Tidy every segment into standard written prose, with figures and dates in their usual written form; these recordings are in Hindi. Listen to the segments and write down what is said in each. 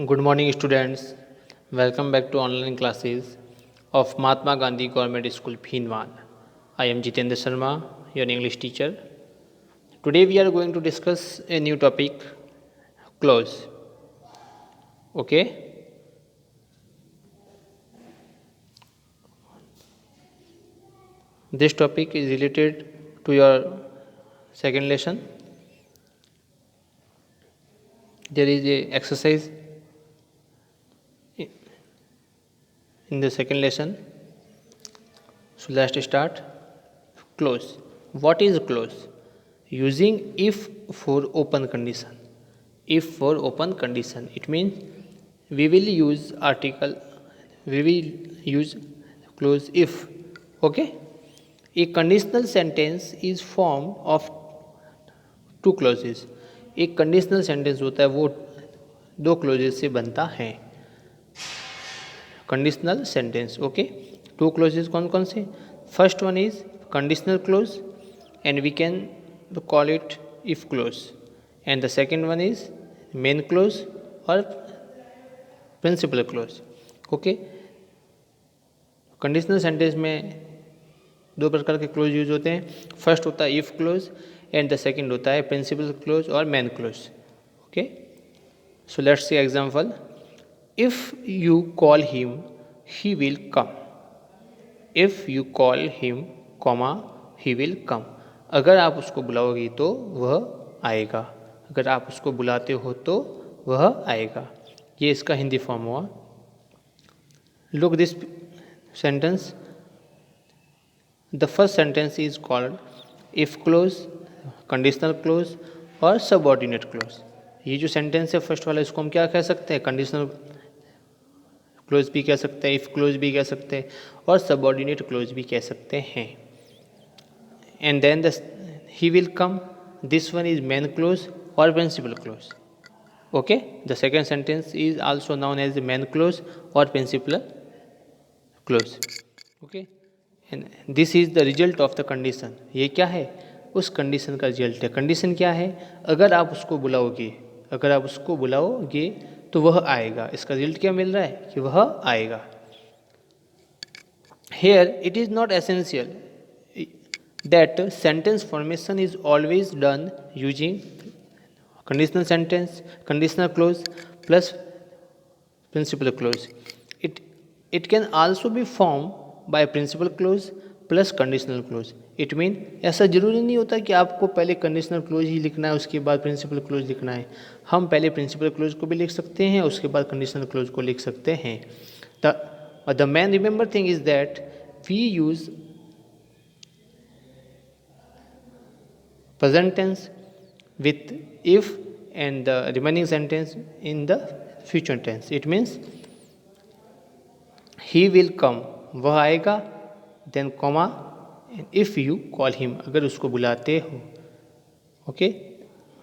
Good morning, students. Welcome back to online classes of Mahatma Gandhi Government School, Bhinwan. I am Jitendra Sharma, your English teacher. Today we are going to discuss a new topic, close. Okay? This topic is related to your second lesson. There is a exercise in the second lesson. So let's start. Close. What is close? Using if for open condition. If for open condition, it means we will use article, we will use clause if. Okay? A conditional sentence is formed of two clauses. एक कंडीशनल सेंटेंस होता है वो दो क्लोजेस से बनता है. Conditional sentence. Okay, two clauses कौन कौन से? First one is conditional clause and we can call it if clause, and the second one is main clause और principal clause. Okay, conditional sentence में दो प्रकार के क्लोज यूज होते हैं. फर्स्ट होता है if clause and the second होता है प्रिंसिपल क्लोज और main close. Okay, so let's see example. If you call him he will come. If you call him comma he will कम. अगर आप उसको बुलाओगे तो वह आएगा. अगर आप उसको बुलाते हो तो वह आएगा. ये इसका हिंदी फॉर्म हुआ. Look this sentence. The first sentence is called if close, conditional close और सबऑर्डिनेट क्लोज. ये जो सेंटेंस है फर्स्ट वाला, इसको हम क्या कह सकते हैं? कंडीशनल क्लोज भी कह सकते हैं, इफ क्लोज भी कह सकते हैं और सबऑर्डिनेट क्लोज भी कह सकते हैं. And then the he will come, this one is main clause और principal clause. Okay, the second sentence is also known as main clause और principal clause. Okay, and this is the result of the condition. ये क्या है? उस कंडीशन का रिजल्ट है. कंडीशन क्या है? अगर आप उसको बुलाओगे, अगर आप उसको बुलाओगे तो वह आएगा. इसका रिजल्ट क्या मिल रहा है? कि वह आएगा. Here it is not essential that sentence formation is always done using conditional sentence, conditional clause plus principal clause. It can also be form by principal clause plus conditional clause. It mean ऐसा जरूरी नहीं होता कि आपको पहले कंडीशनल क्लोज ही लिखना है उसके बाद प्रिंसिपल क्लोज लिखना है. हम पहले प्रिंसिपल क्लोज को भी लिख सकते हैं उसके बाद कंडीशनल क्लोज को लिख सकते हैं. The main remember thing is that we use present tense with if and the remaining sentence in the future tense. It means he will come, वह आएगा, then comma if you call him, अगर उसको बुलाते हो. Okay,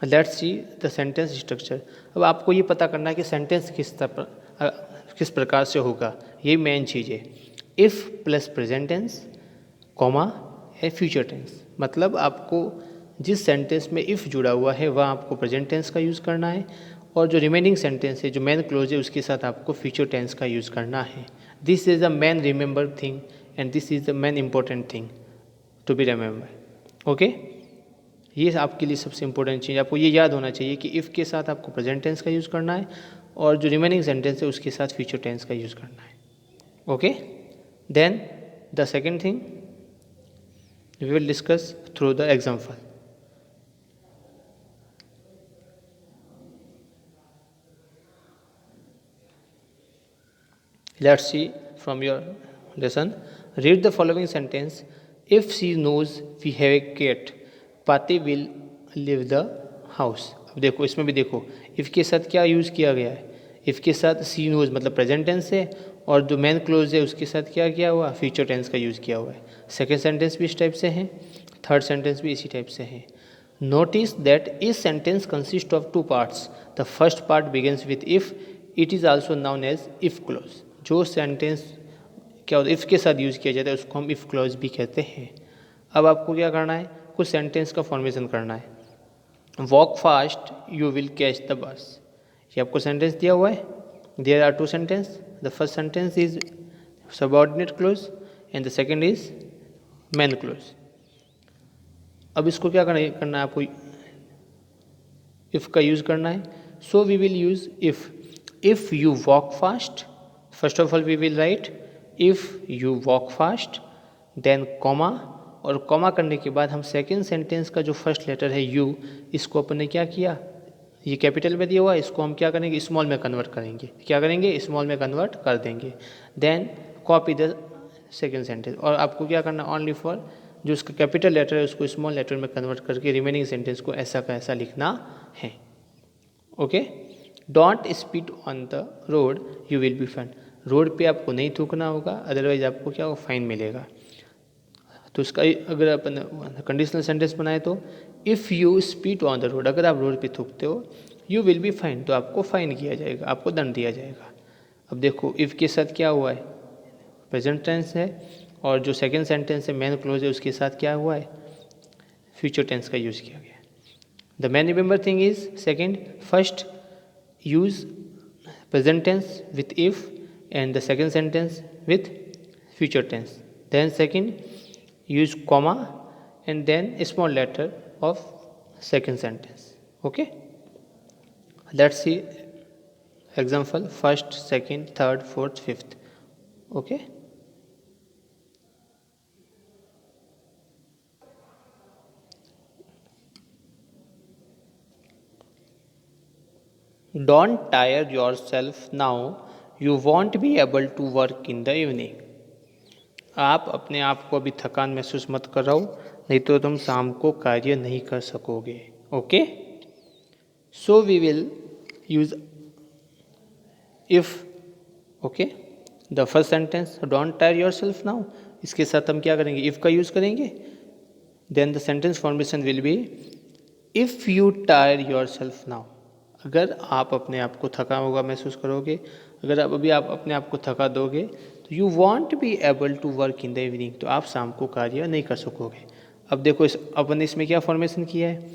let's see the sentence structure. अब आपको ये पता करना है कि सेंटेंस किस प्रकार से होगा. ये मेन चीज़ है. If plus present tense comma a future tense. मतलब आपको जिस सेंटेंस में इफ़ जुड़ा हुआ है वह आपको प्रेजेंट टेंस का यूज़ करना है और जो रिमेनिंग सेंटेंस है जो मेन क्लोज है उसके साथ आपको फ्यूचर टेंस का यूज़ करना है. This is the main remember thing and this is the main important thing to be remember. Okay, ये आपके लिए सबसे इंपॉर्टेंट चीज़. आपको ये याद होना चाहिए कि इफ़ के साथ आपको प्रेजेंट टेंस का यूज़ करना है और जो रिमेनिंग सेंटेंस है उसके साथ फ्यूचर टेंस का यूज़ करना है. Okay, then the second thing we will discuss through the example. Let's see from your lesson. Read the following sentence. If she knows we have a cat, Pati will leave the house. अब देखो, इसमें भी देखो if के साथ क्या यूज़ किया गया है. if के साथ she knows मतलब प्रेजेंट टेंस है और जो मेन क्लोज है उसके साथ क्या किया हुआ? फ्यूचर टेंस का यूज़ किया हुआ है. सेकेंड सेंटेंस भी इस टाइप से है, थर्ड सेंटेंस भी इसी टाइप से है. नोटिस दैट इस sentence consist of two parts. The first part begins with if. It is also known as if clause. जो सेंटेंस क्या होता है इफ़ के साथ यूज़ किया जाता है उसको हम इफ़ क्लॉज भी कहते हैं. अब आपको क्या करना है? कुछ सेंटेंस का फॉर्मेशन करना है. Walk fast you will catch the bus. ये आपको सेंटेंस दिया हुआ है. there are two sentences. The first sentence is subordinate clause and the second is main clause. अब इसको क्या करना है आपको, इफ का यूज करना है. So we will use if you walk fast. First of all we will write if you walk fast, then comma, और कॉमा करने के बाद हम सेकेंड सेंटेंस का जो फर्स्ट लेटर है यू, इसको अपन ने क्या किया, ये कैपिटल में दिया हुआ है, इसको हम क्या करेंगे, स्मॉल में कन्वर्ट करेंगे. क्या करेंगे, स्मॉल में कन्वर्ट कर देंगे. Then copy the second sentence, और आपको क्या करना, ओनली फॉर जो उसका कैपिटल लेटर है उसको स्मॉल लेटर में कन्वर्ट करके रिमेनिंग सेंटेंस को ऐसा का ऐसा लिखना है. Okay. Don't speed on the road you will be fine. Road पे आपको नहीं थूकना होगा, अदरवाइज आपको क्या होगा, फाइन मिलेगा. तो इसका अगर अपन कंडीशनल सेंटेंस बनाए तो if you speed on the road, अगर आप रोड पे थूकते हो, यू विल बी फाइन, तो आपको फाइन किया जाएगा, आपको दंड दिया जाएगा. अब देखो इफ़ के साथ क्या हुआ है, प्रेजेंट टेंस है, और जो सेकंड सेंटेंस है मेन क्लोज है उसके साथ क्या हुआ है, फ्यूचर टेंस का यूज़ किया गया. The main remember thing is second, first use present tense with if and the second sentence with future tense. Then second use comma and then a small letter of second sentence. Okay, let's see example first, second, third, fourth, fifth. Okay, don't tire yourself now, you won't be able to work in the evening. आप अपने आप को अभी थकान महसूस मत कराओ, नहीं तो तुम शाम को कार्य नहीं कर सकोगे. Okay. So we will use if. Okay. The first sentence don't tire yourself now, इसके साथ हम क्या करेंगे, इफ का यूज करेंगे. Then the sentence formation will be if you tire yourself now. अगर आप अपने आप को थका हुआ महसूस करोगे, अगर आप अभी आप अपने आप को थका दोगे, तो you won't be able to work in the evening, तो आप शाम को कार्य नहीं कर सकोगे. अब देखो अपन ने इसमें क्या फॉर्मेशन किया है,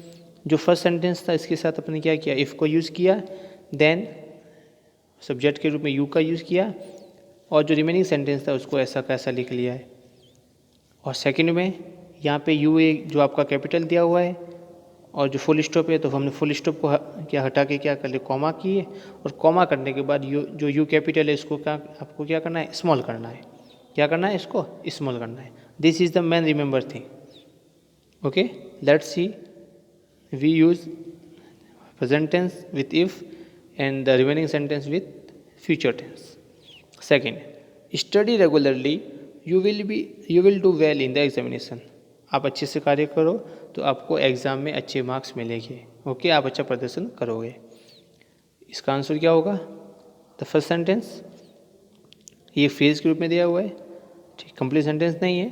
जो फर्स्ट सेंटेंस था इसके साथ अपन ने क्या किया, इफ़ को यूज़ किया, देन सब्जेक्ट के रूप में यू का यूज़ किया, और जो रिमेनिंग सेंटेंस था उसको ऐसा का ऐसा लिख लिया है. और सेकेंड में यहाँ पे यू जो आपका कैपिटल दिया हुआ है, और जो फुल स्टॉप है तो हमने फुल स्टॉप को क्या हटा के क्या कर लिया, कॉमा किए, और कॉमा करने के बाद यू जो यू कैपिटल है इसको क्या आपको क्या करना है, स्मॉल करना है. क्या करना है, इसको स्मॉल करना है. This is the main remember thing. Okay. Let's see, we use present tense with if and the remaining sentence with future tense. Second, study regularly you will do well in the examination. आप अच्छे से कार्य करो तो आपको एग्ज़ाम में अच्छे मार्क्स मिलेंगे. ओके, आप अच्छा प्रदर्शन करोगे. इसका आंसर क्या होगा, द फर्स्ट सेंटेंस, ये फ्रेज के रूप में दिया हुआ है, ठीक, कंप्लीट सेंटेंस नहीं है.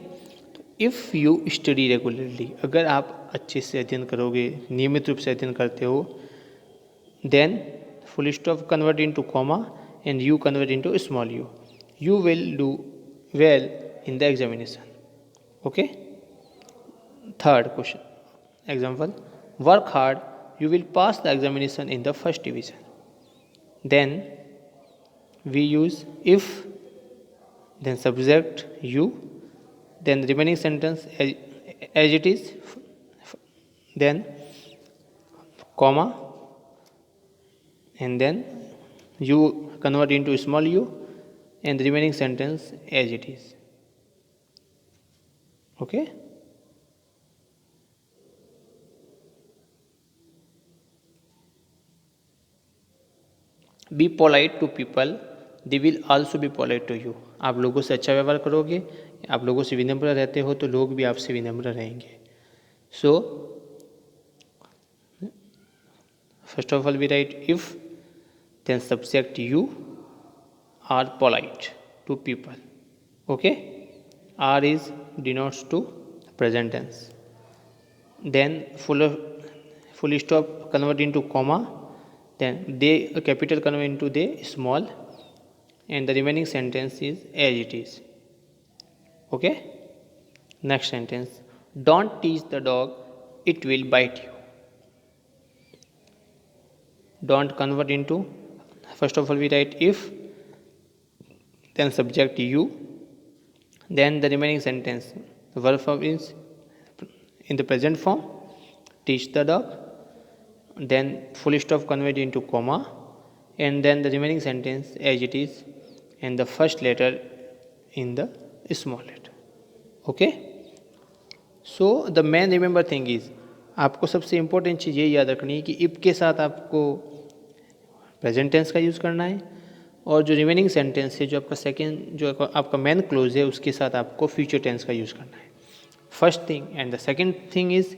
तो इफ़ यू स्टडी रेगुलरली, अगर आप अच्छे से अध्ययन करोगे, नियमित रूप से अध्ययन करते हो, then full stop convert into comma and you convert into small you will do well in the examination. Okay. Third question, example, work hard, you will pass the examination in the first division. Then we use if, then subject you, then remaining sentence as it is, then comma, and then you convert into small u, and the remaining sentence as it is. Okay. Be polite to people, they will also be polite to you. आप लोगों से अच्छा व्यवहार करोगे, आप लोगों से विनम्र रहते हो तो लोग भी आपसे विनम्र रहेंगे. So first of all we write if, then subject you, are polite to people. Okay. Are is denotes to present tense. Then full stop convert into comma, then they capital convert into the small, and the remaining sentence is as it is. Okay. Next sentence, don't teach the dog, it will bite you. Don't convert into First of all, we write if, then subject you, then the remaining sentence, the verb form is in the present form, teach the dog, then full stop converted into comma, and then the remaining sentence as it is, and the first letter in the small letter. Okay, so the main remember thing is, आपको सबसे इम्पोर्टेंट चीज़ ये याद रखनी है कि इफ के साथ आपको प्रेजेंट टेंस का यूज़ करना है, और जो रिमेनिंग सेंटेंस है, जो आपका सेकेंड, जो आपका मेन क्लोज है, उसके साथ आपको फ्यूचर टेंस का यूज़ करना है, first thing. And the second thing is,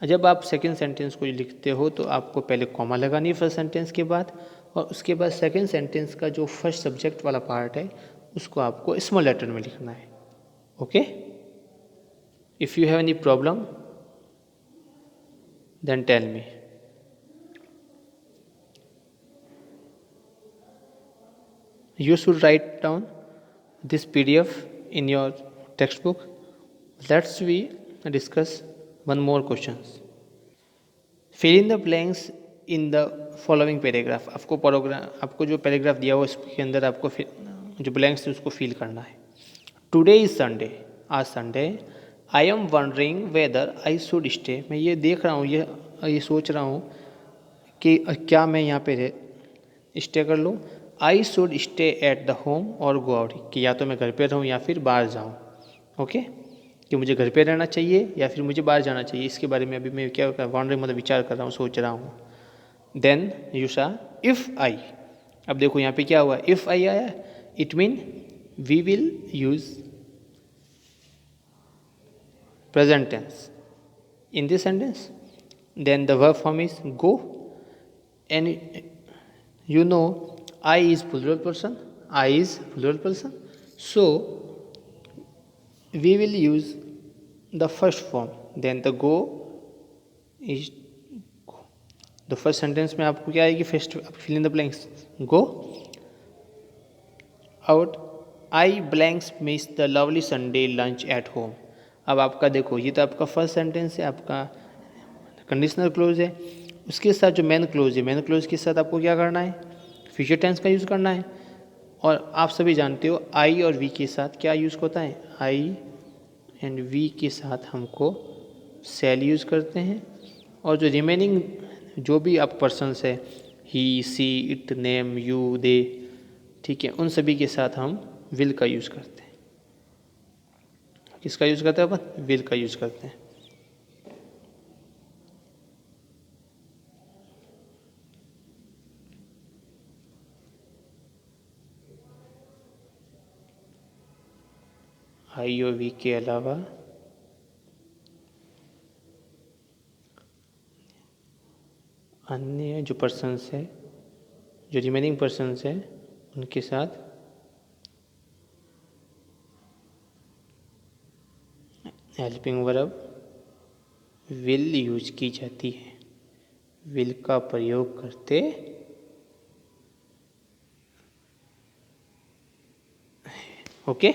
जब आप सेकेंड सेंटेंस को लिखते हो तो आपको पहले कॉमा लगानी है फर्स्ट सेंटेंस के बाद, और उसके बाद सेकेंड सेंटेंस का जो फर्स्ट सब्जेक्ट वाला पार्ट है उसको आपको स्मॉल लेटर में लिखना है। Okay, if you have any problem then tell me. You should write down this PDF in your textbook. Let's we discuss one more questions. Fill in the blanks in the following paragraph. आपको जो पैराग्राफ दिया हुआ उसके अंदर आपको जो ब्लैंक्स है उसको फिल करना है। टुडे इज संडे, आज Sunday. I am wondering whether I should stay, मैं ये देख रहा हूँ, ये सोच रहा हूँ कि क्या मैं यहाँ पे स्टे कर लूँ। I should stay at the home और गो आउट, कि या तो मैं घर पे रहूँ या फिर बाहर जाऊँ। ओके, कि मुझे घर पे रहना चाहिए या फिर मुझे बाहर जाना चाहिए, इसके बारे में अभी मैं क्या वॉन्डरिंग मतलब विचार कर रहा हूँ, सोच रहा हूँ। देन यूशा इफ़ आई, अब देखो यहाँ पे क्या हुआ, इफ़ आई आया, it mean we will use present tense in this sentence. Then the verb form is go, and you know I is plural person, I is plural person, so we will use the first form. Then the go is go. The first sentence में आपको क्या आएगी, first fill in the blanks, go out, I blanks miss the lovely Sunday lunch at home. अब आपका देखो, ये तो आपका फर्स्ट सेंटेंस है, आपका कंडीशनल क्लोज है, उसके साथ जो मेन क्लोज है, मेन क्लोज के साथ आपको क्या करना है, फ्यूचर टेंस का यूज़ करना है। और आप सभी जानते हो आई और वी के साथ क्या यूज़ होता है, आई एंड वी के साथ हमको सेल यूज़ करते हैं, और जो रिमेनिंग जो भी आप पर्सनस है, ही, सी, इट, नेम, यू, दे, ठीक है, उन सभी के साथ हम विल का यूज़ करते हैं। किसका यूज़ करते हैं अपन, विल का यूज़ करते हैं। आई और वी के अलावा अन्य जो पर्सन्स है, जो रिमेनिंग पर्सन्स है, उनके साथ हेल्पिंग वर्ब विल यूज की जाती है, विल का प्रयोग करते ओके।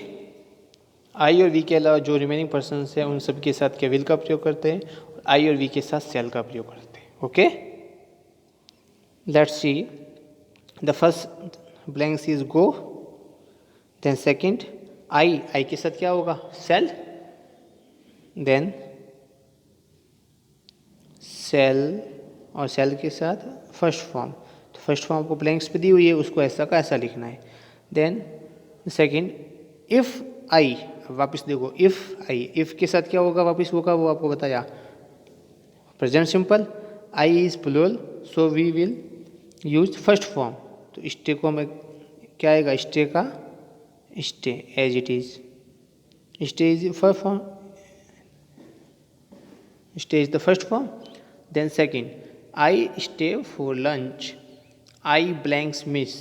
आई और वी के अलावा जो रिमेनिंग पर्सन्स हैं उन सब के साथ क्या विल का प्रयोग करते हैं, और आई और वी के साथ सेल का प्रयोग करते हैं। Okay, let's see the first blanks is go, then second I के साथ क्या होगा, सेल, देन सेल, और सेल के साथ फर्स्ट फॉर्म, तो फर्स्ट फॉर्म को ब्लैंक्स पे दी हुई है, उसको ऐसा का ऐसा लिखना है। देन सेकंड इफ़ आई, वापस देखो इफ़ आई, इफ़ के साथ क्या होगा वापस होगा, वो आपको बताया present simple, I is plural, so we will use first form, तो स्टे को हमें क्या आएगा, स्टे का stay as it is, stay is first form, stay is the first form. Then second I stay for lunch, I blanks miss,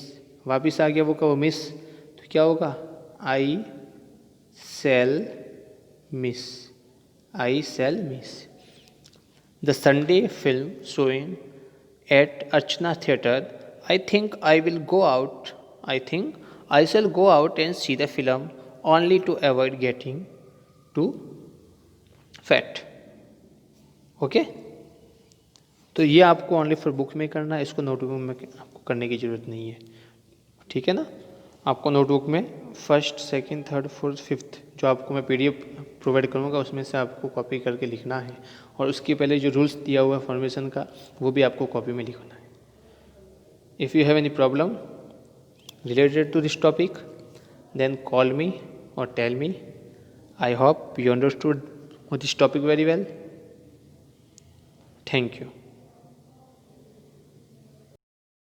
वापिस आ गया वो का वो मिस, तो क्या होगा, I shall miss, I shall miss. The Sunday film showing at Archana theatre, I think I will go out, I think I shall go out and see the film only to avoid getting too fat. Okay, तो ये आपको ओनली फॉर बुक में करना है, इसको नोटबुक में आपको करने की ज़रूरत नहीं है, ठीक है ना। आपको नोटबुक में first, second, third, fourth, fifth जो आपको मैं PDF प्रोवाइड करूँगा उसमें से आपको कॉपी करके लिखना है, और उसके पहले जो रूल्स दिया हुआ है फॉर्मेशन का वो भी आपको कॉपी में लिखना है। If you have any problem related to this topic, then call me or tell me. I hope you understood this topic very well. Thank you.